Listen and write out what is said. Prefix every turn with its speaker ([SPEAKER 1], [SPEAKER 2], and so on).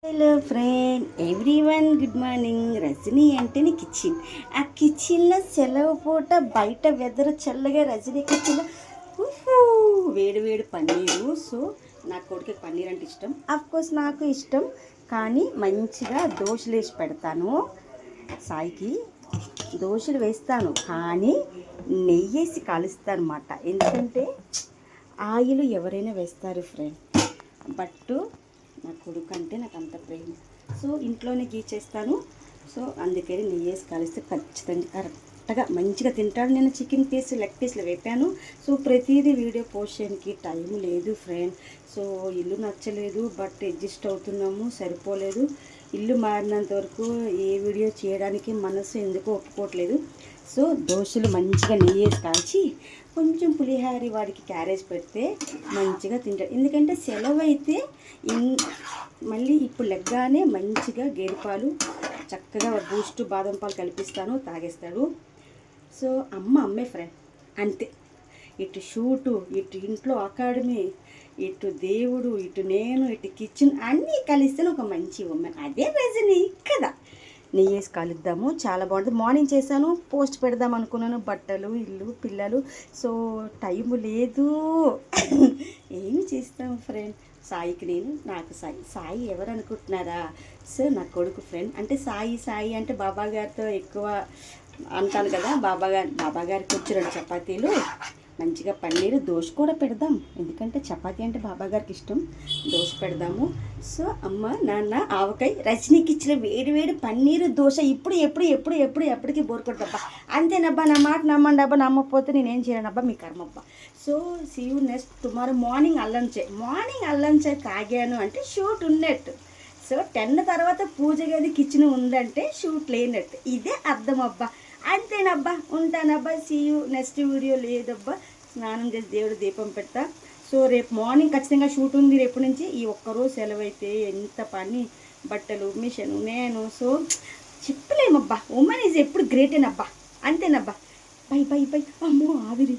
[SPEAKER 1] Hello friend everyone, good morning. Rajani అంటేనే kitchen. ఆ కిచెన్లో సెలవు పూట బయట వెదర్ చల్లగా రజనీ కిచెన్లో వేడి వేడి పన్నీరు. సో నా కొడుకు పన్నీర్ అంటే ఇష్టం, కోర్స్ నాకు ఇష్టం. కానీ మంచిగా దోశలు వేసి పెడతాను. సాయికి దోశలు వేస్తాను, కానీ నెయ్యి వేసి కాలుస్తాను అన్నమాట. ఎందుకంటే ఆయిల్ ఎవరైనా వేస్తారు ఫ్రెండ్, బట్ నా కొడుకు అంటే నాకు అంత ప్రేమ. సో ఇంట్లోనే గీచేస్తాను. సో అందుకని నెయ్యి వేసి కలిస్తే ఖచ్చితంగా కరెక్ట్గా మంచిగా తింటాడు. నేను చికెన్ పీస్ లెగ్ పీస్లు వేపాను. సో ప్రతిదీ వీడియో పోస్ట్ చేయడానికి టైం లేదు ఫ్రెండ్. సో ఇల్లు నచ్చలేదు, బట్ అడ్జస్ట్ అవుతున్నాము, సరిపోలేదు. ఇల్లు మారినంత వరకు ఏ వీడియో చేయడానికి మనసు ఎందుకో ఒప్పుకోవట్లేదు. సో దోశలు మంచిగా నెయ్యి వేసి కాల్చి కొంచెం పులిహారి వాడికి క్యారేజ్ పెడితే మంచిగా తింటాడు. ఎందుకంటే సెలవు అయితే మళ్ళీ ఇప్పుడు లెగ్గానే మంచిగా గేదెపాలు చక్కగా బూస్ట్ బాదం పాలు కల్పిస్తాను, తాగేస్తాడు. సో అమ్మే ఫ్రెండ్ అంతే. ఇటు షూటు, ఇటు ఇంట్లో అకాడమీ, ఇటు దేవుడు, ఇటు నేను, ఇటు కిచెన్ అన్నీ కలిస్తే ఒక మంచి ఉమెన్. అదే రజనీ కదా. నెయ్యి వేసి కలుద్దాము, చాలా బాగుంటుంది. మార్నింగ్ చేశాను, పోస్ట్ పెడదాం అనుకున్నాను. బట్టలు, ఇల్లు, పిల్లలు. సో టైము లేదు. ఏమి చేస్తాము ఫ్రెండ్. సాయికి నేను, నాకు సాయి ఎవరు అనుకుంటున్నారా? సో నా కొడుకు ఫ్రెండ్. అంటే సాయి అంటే బాబా గారితో ఎక్కువ అంటాను కదా. బాబా గారికి వచ్చి 2 చపాతీలు, మంచిగా పన్నీరు, దోశ కూడా పెడదాం. ఎందుకంటే చపాతీ అంటే బాబా గారికి ఇష్టం, దోశ పెడదాము. సో అమ్మ నాన్న ఆవకాయ రజనీకి ఇచ్చిన వేడి వేడి పన్నీరు దోశ. ఎప్పటికీ బోర్ కొట్టబ్బా. అంతేనబ్బా, నా మాట నమ్మండి అబ్బా. నమ్మకపోతే నేనేం చేయనబ్బా, మీ కర్మబ్బా. So see you next tomorrow morning అల్లం చాయ్ తాగాను అంటే షూట్ ఉన్నట్టు. సో 10 తర్వాత పూజ గది కిచెన్ ఉందంటే షూట్ లేనట్టు. ఇదే అర్థం అబ్బా. అంతేనబ్బా, ఉంటానబ్బా. See you next video. లేదబ్బా, స్నానం చేసి దేవుడు దీపం పెడతా. సో రేపు మార్నింగ్ ఖచ్చితంగా షూట్ ఉంది. రేపు నుంచి ఈ ఒక్కరోజు సెలవు అయితే ఎంత పని, బట్టలు, మిషన్, నేను. సో చెప్పలేమబ్బా, ఉమెన్ ఈజ్ ఎప్పుడు గ్రేటేనబ్బా. అంతేనబ్బా. బై. అమ్మో ఆవిరి.